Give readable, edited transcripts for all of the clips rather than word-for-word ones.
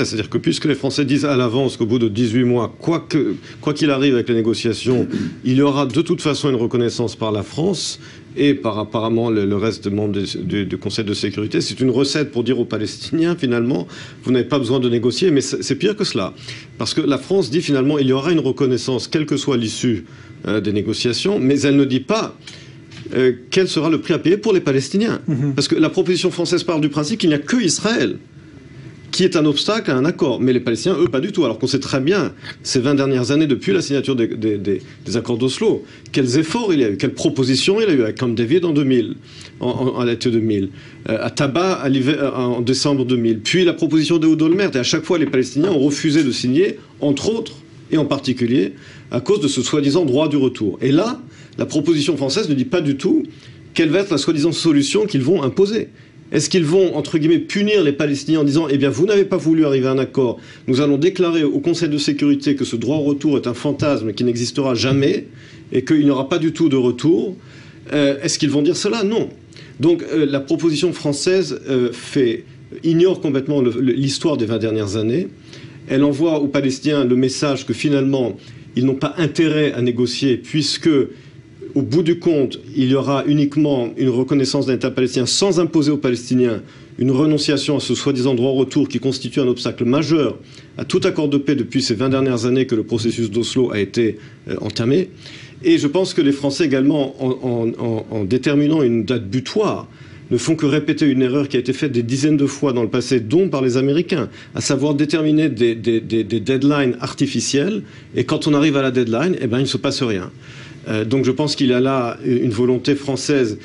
Français. C'est-à-dire que puisque les Français disent à l'avance qu'au bout de 18 mois, quoi qu'il arrive avec les négociations, il y aura de toute façon une reconnaissance par la France et par apparemment le reste des membres du Conseil de sécurité, c'est une recette pour dire aux Palestiniens, finalement, vous n'avez pas besoin de négocier, mais c'est pire que cela. Parce que la France dit finalement, il y aura une reconnaissance, quelle que soit l'issue des négociations, mais elle ne dit pas quel sera le prix à payer pour les Palestiniens. Parce que la proposition française part du principe qu'il n'y a que Israël qui est un obstacle à un accord. Mais les Palestiniens, eux, pas du tout. Alors qu'on sait très bien, ces 20 dernières années, depuis la signature des accords d'Oslo, quels efforts il y a eu, quelles propositions il y a eu, avec Camp David en 2000, à l'été 2000, à Taba en décembre 2000, puis la proposition de Ehud Olmert. Et à chaque fois, les Palestiniens ont refusé de signer, entre autres, et en particulier, à cause de ce soi-disant droit du retour. Et là, la proposition française ne dit pas du tout quelle va être la soi-disant solution qu'ils vont imposer. Est-ce qu'ils vont, entre guillemets, punir les Palestiniens en disant « Eh bien, vous n'avez pas voulu arriver à un accord, nous allons déclarer au Conseil de sécurité que ce droit au retour est un fantasme qui n'existera jamais et qu'il n'y aura pas du tout de retour ». Est-ce qu'ils vont dire cela? Non. Donc la proposition française ignore complètement l'histoire des 20 dernières années. Elle envoie aux Palestiniens le message que finalement, ils n'ont pas intérêt à négocier puisque, au bout du compte, il y aura uniquement une reconnaissance d'un État palestinien sans imposer aux Palestiniens une renonciation à ce soi-disant droit au retour qui constitue un obstacle majeur à tout accord de paix depuis ces 20 dernières années que le processus d'Oslo a été entamé. Et je pense que les Français également, en déterminant une date butoir, ne font que répéter une erreur qui a été faite des dizaines de fois dans le passé, dont par les Américains, à savoir déterminer des deadlines artificielles. Et quand on arrive à la deadline, eh ben, il ne se passe rien. Donc je pense qu'il y a là une volonté française.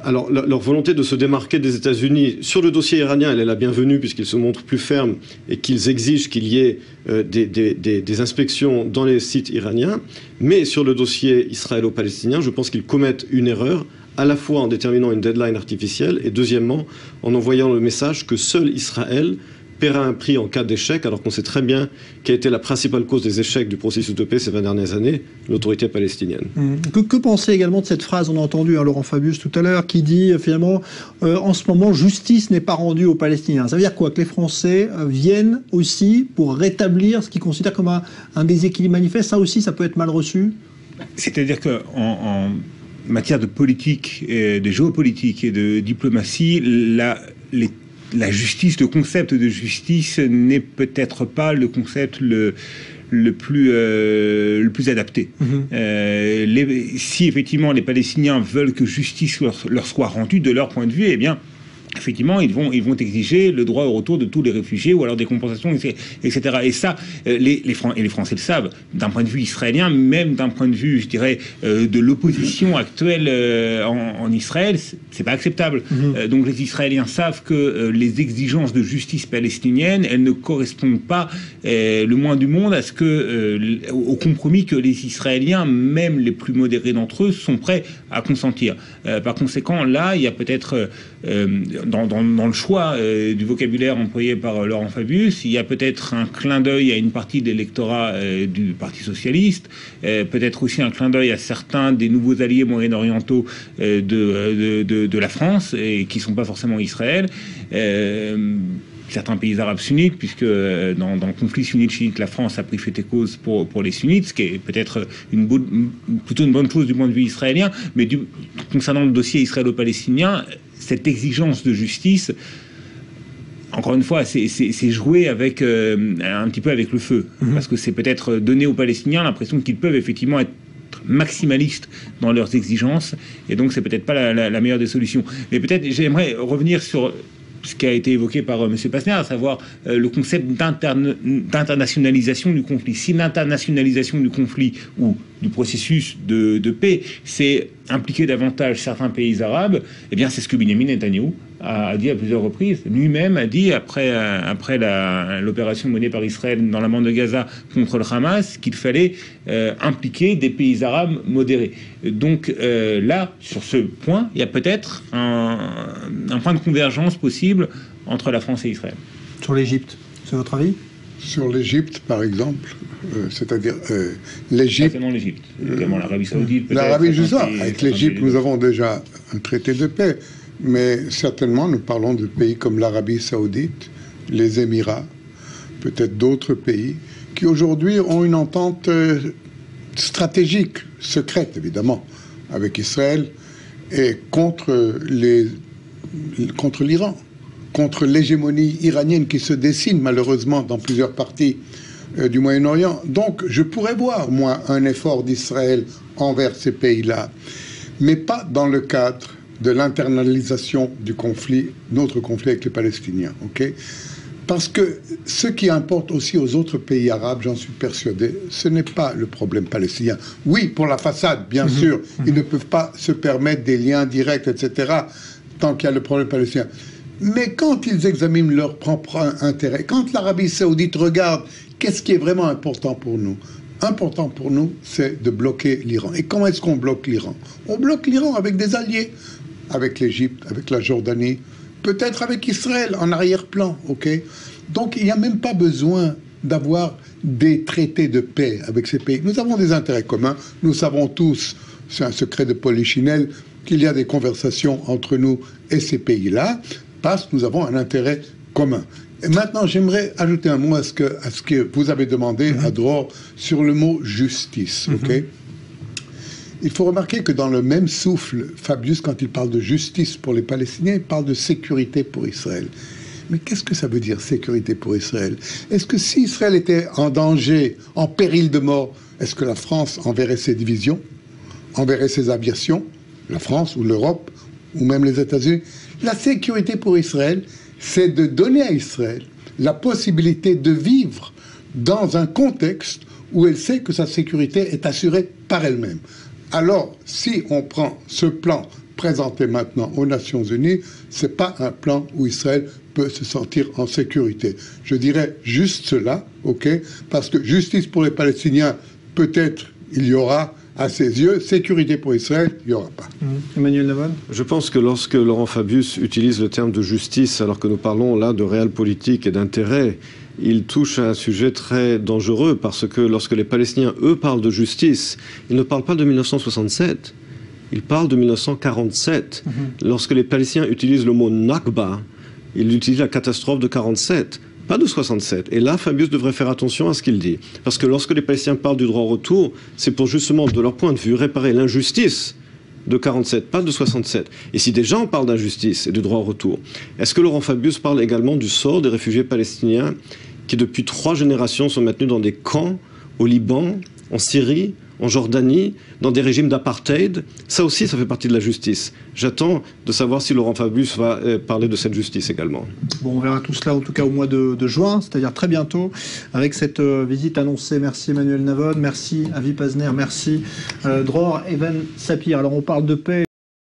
Alors leur volonté de se démarquer des États-Unis sur le dossier iranien, elle est la bienvenue puisqu'ils se montrent plus fermes et qu'ils exigent qu'il y ait des inspections dans les sites iraniens. Mais sur le dossier israélo-palestinien, je pense qu'ils commettent une erreur, à la fois en déterminant une deadline artificielle et deuxièmement en envoyant le message que seul Israël paiera un prix en cas d'échec, alors qu'on sait très bien quelle a été la principale cause des échecs du processus de paix ces 20 dernières années, l'autorité palestinienne. Que pensez également de cette phrase, on a entendu Laurent Fabius tout à l'heure, qui dit finalement, en ce moment, justice n'est pas rendue aux Palestiniens. Ça veut dire quoi? Que les Français viennent aussi pour rétablir ce qu'ils considèrent comme un déséquilibre manifeste? Ça aussi, ça peut être mal reçu? C'est-à-dire qu'en matière de politique, de géopolitique et de diplomatie, la justice, le concept de justice n'est peut-être pas le concept le plus adapté. Si effectivement les Palestiniens veulent que justice leur soit rendue de leur point de vue, eh bien effectivement, ils vont exiger le droit au retour de tous les réfugiés ou alors des compensations, etc. Et ça, les Français le savent, d'un point de vue israélien, même d'un point de vue, je dirais, de l'opposition actuelle en Israël, c'est pas acceptable. Donc les Israéliens savent que les exigences de justice palestinienne, elles ne correspondent pas le moins du monde à ce au compromis que les Israéliens, même les plus modérés d'entre eux, sont prêts à consentir. Par conséquent, là, il y a peut-être dans le choix du vocabulaire employé par Laurent Fabius, il y a peut-être un clin d'œil à une partie de l'électorat du Parti socialiste, peut-être aussi un clin d'œil à certains des nouveaux alliés moyen-orientaux de la France, et qui ne sont pas forcément Israël. Certains pays arabes sunnites, puisque dans le conflit sunnite-chiite, la France a pris fait et cause pour les sunnites, ce qui est peut-être plutôt une bonne chose du point de vue israélien, mais concernant le dossier israélo-palestinien, cette exigence de justice, encore une fois, c'est jouer avec un petit peu avec le feu, parce que c'est peut-être donner aux Palestiniens l'impression qu'ils peuvent effectivement être maximalistes dans leurs exigences, et donc c'est peut-être pas la meilleure des solutions. Mais peut-être j'aimerais revenir sur ce qui a été évoqué par M. Pastner, à savoir le concept d'internationalisation du conflit. Si l'internationalisation du conflit ou du processus de paix, c'est impliquer davantage certains pays arabes, eh bien c'est ce que Benjamin Netanyahou a dit à plusieurs reprises. Lui-même a dit, après l'opération menée par Israël dans la bande de Gaza contre le Hamas, qu'il fallait impliquer des pays arabes modérés. Donc là, sur ce point, il y a peut-être un point de convergence possible entre la France et Israël. Sur l'Égypte, c'est votre avis? Sur l'Égypte, par exemple, c'est-à-dire l'Égypte... Pas seulement l'Égypte, également l'Arabie Saoudite. L'Arabie, je sais, avec l'Égypte, nous avons déjà un traité de paix, mais certainement, nous parlons de pays comme l'Arabie Saoudite, les Émirats, peut-être d'autres pays, qui aujourd'hui ont une entente stratégique, secrète évidemment, avec Israël, et contre l'Iran, contre l'hégémonie iranienne qui se dessine malheureusement dans plusieurs parties du Moyen-Orient. Donc je pourrais voir, moi, un effort d'Israël envers ces pays-là, mais pas dans le cadre de l'internalisation du conflit, notre conflit avec les Palestiniens, ok ? Parce que ce qui importe aussi aux autres pays arabes, j'en suis persuadé, ce n'est pas le problème palestinien. Oui, pour la façade, bien sûr, ils ne peuvent pas se permettre des liens directs, etc., tant qu'il y a le problème palestinien. Mais quand ils examinent leur propre intérêt, quand l'Arabie saoudite regarde qu'est-ce qui est vraiment important pour nous, c'est de bloquer l'Iran. Et comment est-ce qu'on bloque l'Iran? On bloque l'Iran avec des alliés, avec l'Égypte, avec la Jordanie, peut-être avec Israël en arrière-plan, ok? Donc il n'y a même pas besoin d'avoir des traités de paix avec ces pays. Nous avons des intérêts communs, nous savons tous, c'est un secret de Polichinelle, qu'il y a des conversations entre nous et ces pays-là, parce que nous avons un intérêt commun. Et maintenant, j'aimerais ajouter un mot à ce que vous avez demandé à Dror sur le mot justice, ok? Il faut remarquer que dans le même souffle, Fabius, quand il parle de justice pour les Palestiniens, il parle de sécurité pour Israël. Mais qu'est-ce que ça veut dire, sécurité pour Israël? Est-ce que si Israël était en danger, en péril de mort, est-ce que la France enverrait ses divisions, enverrait ses aviations, la France ou l'Europe, ou même les États-Unis? La sécurité pour Israël, c'est de donner à Israël la possibilité de vivre dans un contexte où elle sait que sa sécurité est assurée par elle-même. Alors, si on prend ce plan présenté maintenant aux Nations Unies, ce n'est pas un plan où Israël peut se sentir en sécurité. Je dirais juste cela, ok? Parce que justice pour les Palestiniens, peut-être il y aura à ses yeux, sécurité pour Israël, il n'y aura pas. Emmanuel Navon? Je pense que lorsque Laurent Fabius utilise le terme de justice, alors que nous parlons là de réel politique et d'intérêt, il touche à un sujet très dangereux, parce que lorsque les Palestiniens, eux, parlent de justice, ils ne parlent pas de 1967, ils parlent de 1947. Lorsque les Palestiniens utilisent le mot Nakba, ils utilisent la catastrophe de 47, pas de 67. Et là, Fabius devrait faire attention à ce qu'il dit. Parce que lorsque les Palestiniens parlent du droit au retour, c'est pour justement, de leur point de vue, réparer l'injustice de 47, pas de 67. Et si des gens parlent d'injustice et de droit au retour, est-ce que Laurent Fabius parle également du sort des réfugiés palestiniens qui, depuis 3 générations, sont maintenus dans des camps au Liban, en Syrie, en Jordanie, dans des régimes d'apartheid? Ça aussi, ça fait partie de la justice. J'attends de savoir si Laurent Fabius va parler de cette justice également. Bon, on verra tout cela en tout cas au mois de juin, c'est-à-dire très bientôt, avec cette visite annoncée. Merci Emmanuel Navon, merci Avi Pazner, merci Dror Even Sapir. Alors on parle de paix.